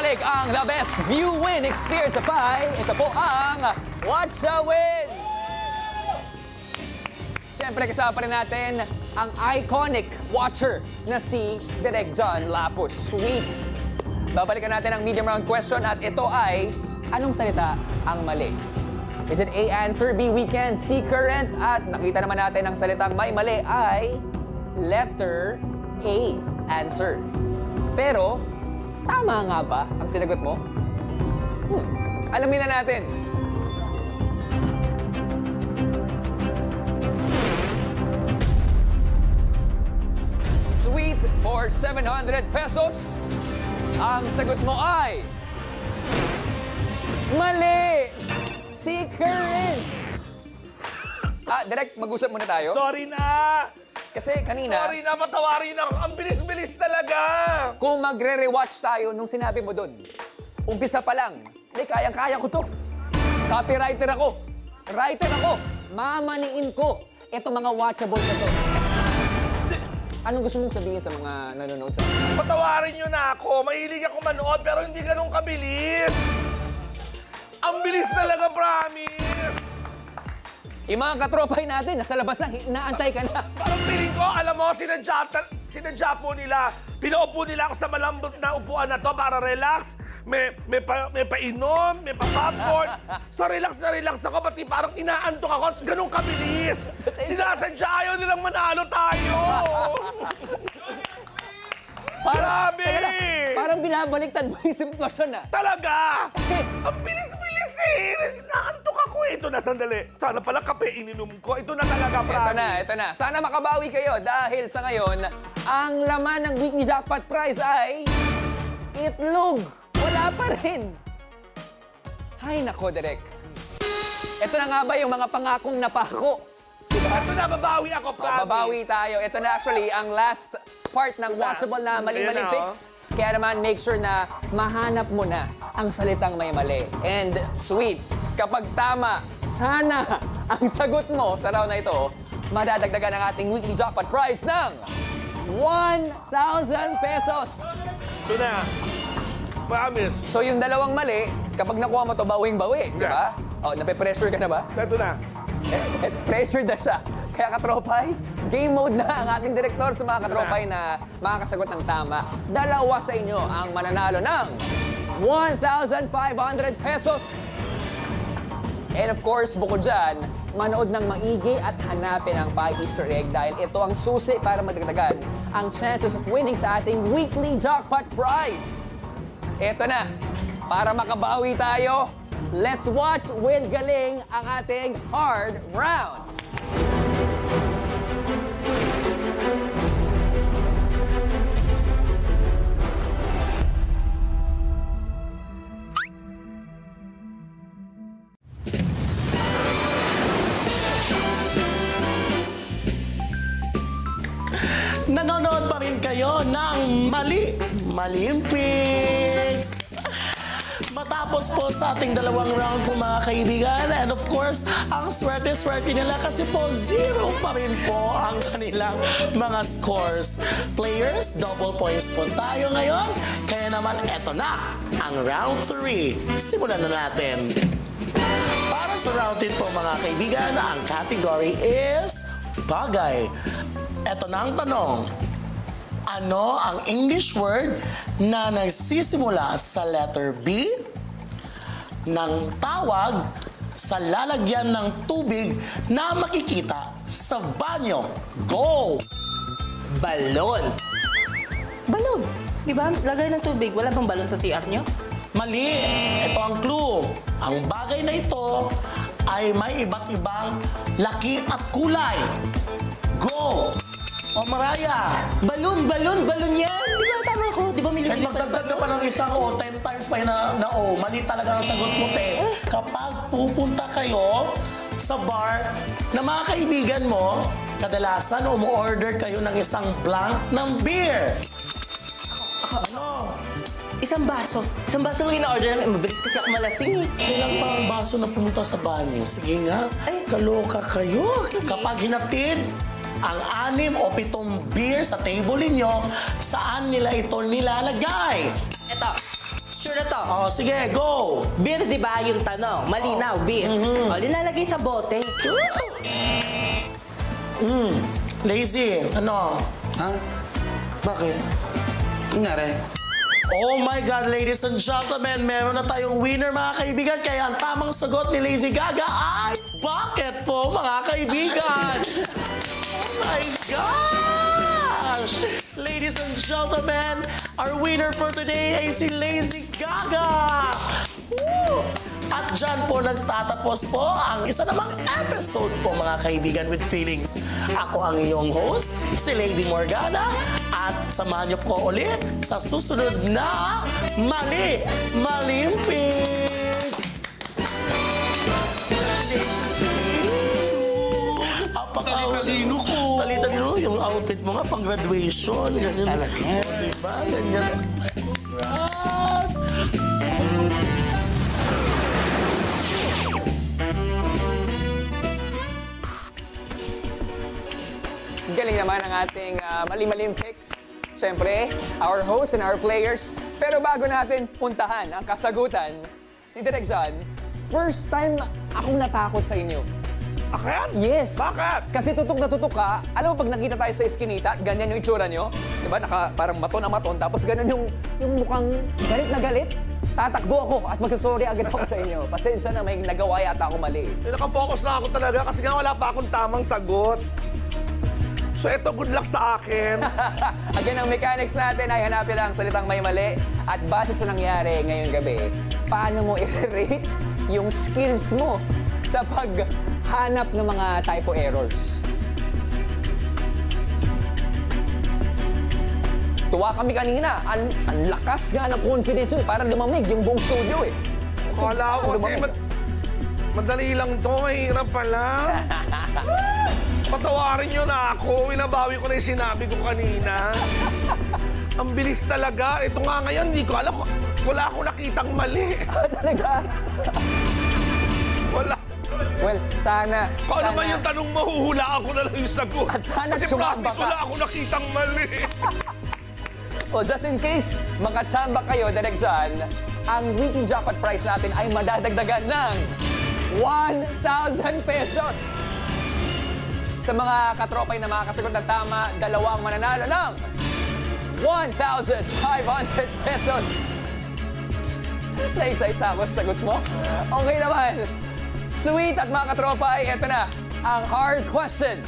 Bumabalik ang the best view-win experience sa PAI. Ito po ang What's a Win? Siyempre kasama pa rin natin ang iconic watcher na si Direk John Lapus. Sweet! Babalikan natin ang medium round question at ito ay, anong salita ang mali? Is it A, answer, B, weekend, C, current? At nakita naman natin ang salitang may mali ay letter A, answer. Pero, tama nga ba ang sinagot mo? Alamin na natin. Sweet for 700 pesos. Ang sagot mo ay... mali! Si current! Direk, mag-usap muna tayo. Sorry na! Kasi kanina... Sorry na, patawarin ako. Ang bilis-bilis talaga! Kung magre-rewatch tayo nung sinabi mo doon, umpisa pa lang, kayang-kaya ko to. Copywriter ako. Writer ako. Mamaniin ko. Ito mga watchable na to. Anong gusto mong sabihin sa mga nanonood sa akin? Patawarin nyo na ako. Mahilig ako manood pero hindi ganun kabilis. Ang bilis talaga, promise. Yung mga katropay natin, nasa labas na, inaantay ka na. Parang feeling ko, alam mo, sinadya po nila. Pinaupo nila ako sa malambot na upuan na to para relax. May painom, may pa-popcorn. So relax na relax ako, pati parang inaantok ako. Ganun kabilis. Sinasadya ayaw nilang manalo tayo. Parang binabaliktad mo yung sitwasyon na. Talaga! Ang bilis-bilis eh! Naantok ako eh. Ito na, sandali. Sana pala kape ininom ko. Ito na talaga, promise. Ito na. Sana makabawi kayo dahil sa ngayon, ang laman ng weekly jackpot prize ay... itlog! Wala pa rin! Hay nako, Direk. Ito na nga ba yung mga pangakong napako? Diba? Ito na, babawi ako, promise. Babawi tayo. Ito na actually ang last part ng watchable na mali-maling picks. Kaya naman, make sure na mahanap mo na ang salitang may mali. And sweet, kapag tama, sana ang sagot mo sa round na ito, madadagdagan ang ating weekly jackpot prize ng 1,000 pesos. Ito na. Promise. So yung dalawang mali, kapag nakuha mo to, bawing-bawi, di ba? Oh, nape-pressure ka na ba? Ito na. Pressure na siya. Kaya katropay, game mode na ang ating direktor sa mga katropay na makakasagot ng tama. Dalawa sa inyo ang mananalo ng 1,500 pesos. And of course, bukod dyan, manood ng maigi at hanapin ang PAI Easter egg dahil ito ang susi para madagdagan ang chances of winning sa ating weekly jackpot prize. Ito na, para makabawi tayo, let's watch with galing ang ating hard round. Nanonood pa rin kayo ng Maling Picks! Matapos po sa ating dalawang round po mga kaibigan, and of course, ang swerte-swerte nila kasi po 0 pa rin po ang kanilang mga scores. Players, double points po tayo ngayon, kaya naman eto na ang round 3. Simulan na natin. Para sa round 10 po mga kaibigan, ang category is bagay. Eto na ang tanong. Ano ang English word na nagsisimula sa letter B ng tawag sa lalagyan ng tubig na makikita sa banyo? Go! Balon. Balon. Di ba? Lagay ng tubig. Wala bang balon sa CR nyo? Mali. Ito ang clue. Ang bagay na ito ay may iba't ibang laki at kulay. Go! O Maraya! Balon yan! Di ba tama ko? Di ba may Kahit magdagdag ka pa ng isang o, 10 times pa na o, mali talaga ang sagot mo, te. Kapag pupunta kayo sa bar na mga kaibigan mo, kadalasan umu-order kayo ng isang blank ng beer. Ano? Isang baso. Isang baso lang ina-order namin. Mabilis kasi ako malasing eh. Kailan pa ang baso na pumunta sa banyo? Sige nga, kaloka kayo. Kapag hinatid ang 6 o 7 beer sa table ninyo, saan nila ito nilalagay? Ito. picture na to. Oh, sige, go! Beer, di ba yung tanong? Malinaw, beer. O, linalagay sa bote. Lazy, ano? Ha? Bakit? Nangyari? Oh my God, ladies and gentlemen, meron na tayong winner mga kaibigan. Kaya ang tamang sagot ni Lazy Gaga ay bucket po mga kaibigan. Oh my gosh! Ladies and gentlemen, our winner for today ay si Lazy Gaga. Woo! At dyan po nagtatapos po ang isa namang episode po mga kaibigan with feelings. Ako ang iyong host, si Lady Morgana. At samahan niyo po ulit sa susunod na Mali Malimpics! Tali-talino ko. Tali-talino yung outfit mo nga pang graduation. Ganyan. Talaga? Diba? Ganyan. Yes! Galing naman ang ating Mali-Malim picks. Siyempre, our hosts and our players. Pero bago natin puntahan ang kasagutan ni Direk John, first time akong natakot sa inyo. Akin? Yes. Bakit? Kasi tutok na tutok ka. Alam mo, pag nakita tayo sa eskinita, ganyan yung itsura nyo. Diba? Parang maton na maton. Tapos ganun yung mukhang galit na galit. Tatakbo ako at magsasorry agad ako sa inyo. Pasensya na, may nagawa yata ako mali. Nakafocus na ako talaga kasi nga wala pa akong tamang sagot. So eto, good luck sa akin. Again, ang mechanics natin ay hanapin ang salitang may mali. At base sa nangyari ngayong gabi, paano mo i-rate yung skills mo sa paghanap ng mga typo errors? Tuwa kami kanina. Ang lakas nga ng confidence mo. Parang lumamig yung buong studio eh. Kala ko kasi madali lang to. Mahirap pala. Patawarin nyo na ako. Winabawi ko na yung sinabi ko kanina. Ang bilis talaga. Ito nga ngayon, hindi ko alam. Wala akong nakitang mali. Talaga? Wala. Well, sana... Kung ano man yung tanong mo, huhulaan ko na lang yung sagot. At sana kasi tsumamba promise, ka. wala akong nakitang mali. O just in case makachamba kayo, Direk John, ang weekly jackpot prize natin ay madadagdagan ng 1,000 pesos. Sa mga katropay na makakasagot ng tama, dalawang mananalo ng 1,500 pesos. Na-excite na ako sa sagot mo. Okay naman. Sweet at mga katropay, eto na ang hard question.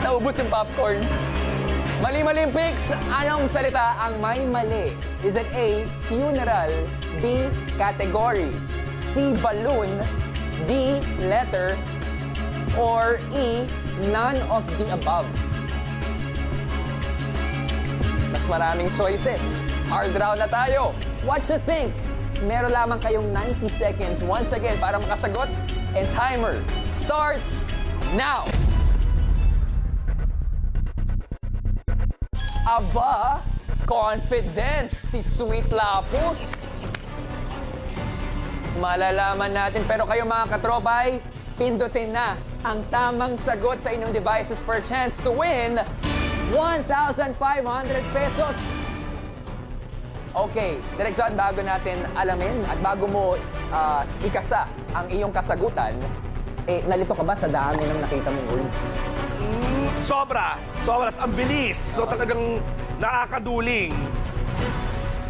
Naubos yung popcorn. Mali-Malimpics, anong salita ang may mali? Is it A, funeral, B, category, C, balloon, D, letter, or E, none of the above? Mas maraming choices. Hard round na tayo. What you think? Meron lamang kayong 90 seconds once again para makasagot. And timer starts now. Aba, confident si Sweet Lapus. Malalaman natin. Pero kayo mga katropay, pindutin na ang tamang sagot sa inyong devices for a chance to win 1,500 pesos. Okay, Direk John, bago natin alamin at bago mo ikasa ang iyong kasagutan, nalito ka ba sa dami ng nakita mong words? Sobra. Ang bilis. So talagang nakakaduling.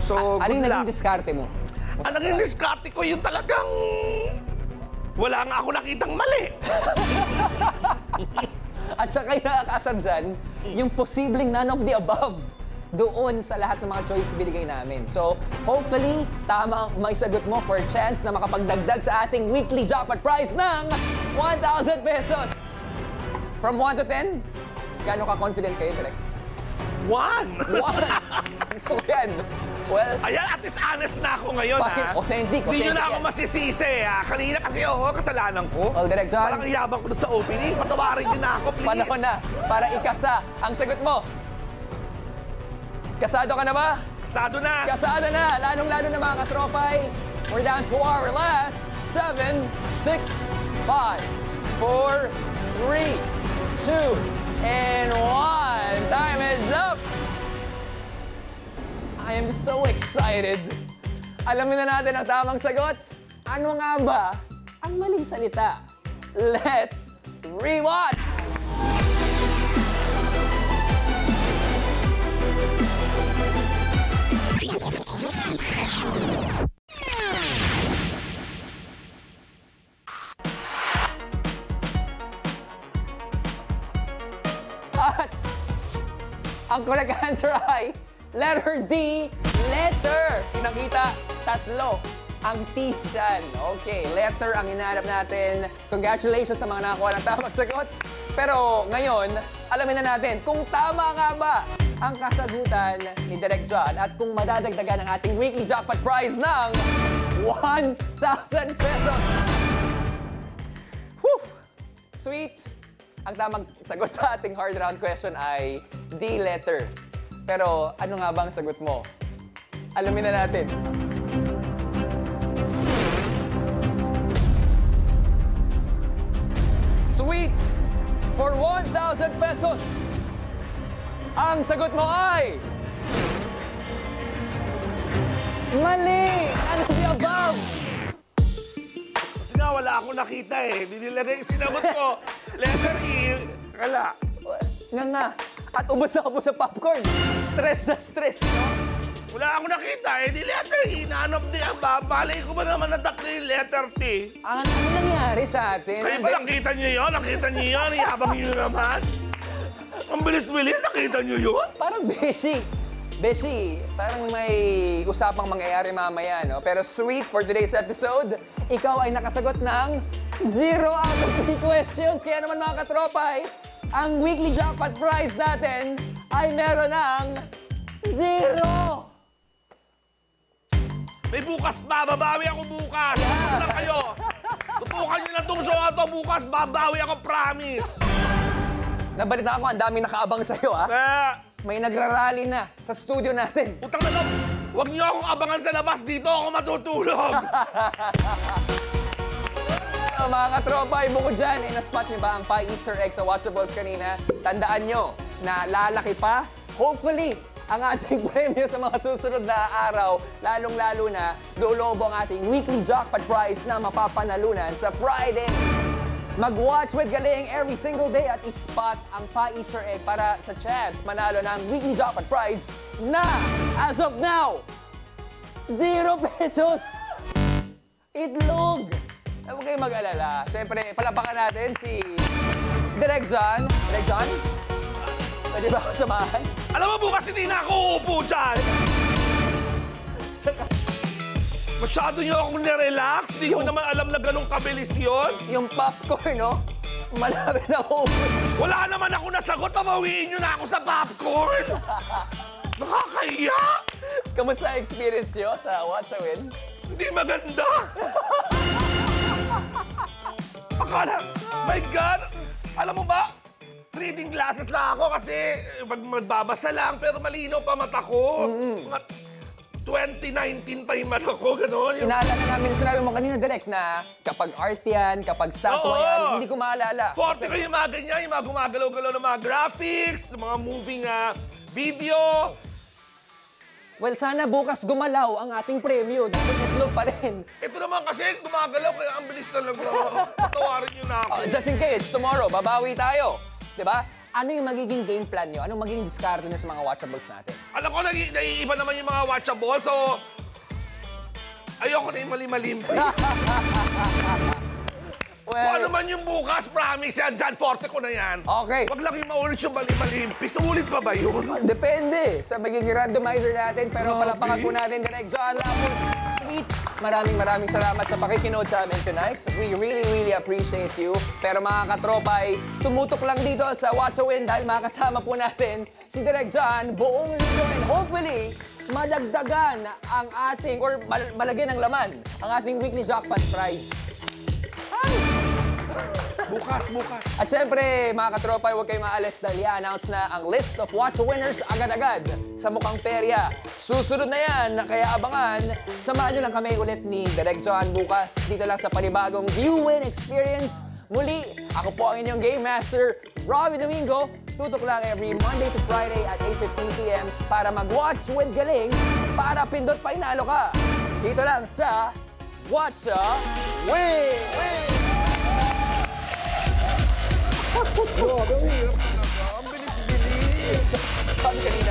So, Ano yung good naging luck. diskarte mo? Ang naging diskarte ko yung talagang wala nga ako nakitang mali. At saka yung nakakasar dyan, yung posibleng none of the above doon sa lahat ng mga choice binigay namin. So, hopefully, tama ang may sagot mo for a chance na makapagdagdag sa ating weekly jackpot prize ng 1,000 pesos. From 1 to 10, gaano ka-confident kayo, Direk? 1! 1! Gusto ko yan. Well, Ayan, at least honest na ako ngayon, Bakit? ha? Authentic Hindi nyo na yan. ako masisisi, ha? Kanina kasi, kasalanan ko. Well, Direk John. Parang iyabang ko doon sa opening. Patawarin nyo na ako, please. panahon na para ikasa ang sagot mo. Kasado ka na ba? Kasado na. Kasado na! Lalong-lalo na mga katropay. We're down to our last 7, 6, 5, 4, 3, 2, and 1. Time is up! I am so excited. Alamin na natin ang tamang sagot. Ano nga ba ang maling salita? Let's rewatch! At ang correct answer ay letter D, letter. Pinakita, tatlo ang T's dyan. Okay, letter ang hinahanap natin. Congratulations sa mga nakakuha ng tamang sagot. Pero ngayon, alamin na natin kung tama nga ba ang kasagutan ni Direk John at kung madadagdagan ang ating weekly jackpot prize ng 1,000 pesos. Whew! Sweet! Ang tamang sagot sa ating hard round question ay D letter. Pero ano nga ba ang sagot mo? Alamin na natin. Sweet! For 1,000 pesos! Ang sagot mo ay... Mali! Ano the above? Kasi nga wala akong nakita eh. Dinilagay yung sinagot ko. Letter E. Kala. Nga. At ubos na ubos sa popcorn. Stress na stress, no? Wala akong nakita eh. Di letter E. Nanap niya ba? Balay ko ba naman natakli yung letter T? Ano nangyari sa atin? Kayo ba nakita niyo yun? Nakita niyo yun? Iabang niyo naman? Ang bilis-bilis. Nakita niyo yun? Parang busy. Beshi, parang may usapang mangyayari mamaya, no? Pero sweet, for today's episode, ikaw ay nakasagot ng 0 out of 3 questions. Kaya naman mga katropay, ang weekly jackpot prize natin ay meron ng 0! May bukas ba? Babawi ako bukas. Tutukan lang kayo. Tutukan niyo na itong show na to. Bukas, babawi ako, promise. Nabalita ako, ang daming nakaabang sa'yo, ha? May nagrarally na sa studio natin. Utang na lang. Huwag niyo akong abangan sa labas. Dito ako matutulog. Mga katropay, bukod dyan, na-spot niyo ba ang pa-Easter egg sa Watchables kanina? Tandaan nyo na lalaki pa, hopefully, ang ating premyo sa mga susunod na araw, lalong-lalo na, lolobo ang ating weekly jackpot prize na mapapanalunan sa Friday. Mag-watch with Galing every single day at ispot ang pa-Easter egg para sa chance manalo ng weekly jackpot prize na, as of now, 0 pesos! Itlog! Huwag kayong mag-alala. Siyempre, palapakan natin si Direk John. Direk John? Pwede ba ako samahan? Alam mo, bukas hindi na ako uupo dyan. Masyado niyo akong nirelax. Di ko naman alam na ganun kabilis yun. Yung popcorn, no? Malapit na ubos. Wala naman ako nasagot. Pabawiin niyo na ako sa popcorn. Nakakahiya. Kamusta ang experience niyo sa Watch a Win? Hindi maganda. Akala, my God. Alam mo ba, reading glasses na ako kasi pag magbabasa lang, pero malinaw pa mata ko. Mga 2019 pa yung mata ko, gano'n. Inaalala namin yung sinabi mo kanina, Direk, na kapag art yan, kapag statue yan, hindi ko maalala. Forte ko yung mga ganyan, yung mga gumagalaw-galaw ng mga graphics, mga moving video. Well, sana bukas gumalaw ang ating premyo. Dapat itlog pa rin. Ito naman kasi gumagalaw, kaya ang bilis talaga. Patawarin niyo na ako. Just in case, tomorrow, babawi tayo. Diba? Ano yung magiging game plan nyo? Anong magiging diskarte nyo sa mga watchables natin? Alam ko, naiiba naman yung mga watchables, so ayoko na yung mali-malimpi. Kung ano man yung bukas, promise yan, John Forte ko na yan. Okay. Wag lang yung maulit yung mali-malimpi. Sulit pa ba yun? Depende sa magiging randomizer natin. Pero palapakan po natin, Direk John Lamos. Sweet. Maraming salamat sa pakikinood sa amin tonight. We really appreciate you. Pero mga katropay, tumutok lang dito sa Watch a Win dahil makasama po natin si Direk John buong linggo and hopefully madagdagan ang ating, or malagyan ng laman, ang ating weekly jackpot prize. Bukas. At syempre, mga katropay, huwag kayong maalis dahil i-announce na ang list of Watch a Winners agad-agad sa mukhang perya. Susunod na yan, kaya abangan. Samahan nyo lang kami ulit ni Direk John bukas dito lang sa panibagong You Win Experience. Muli, ako po ang inyong Game Master, Robbie Domingo. Tutok lang every Monday to Friday at 8:15 p.m. para mag-watch with Galing para pindot pa inalo ka. Dito lang sa Watch Win! Grabe, ang hirap talaga. Ang bilis-bilis. Sabi kanina,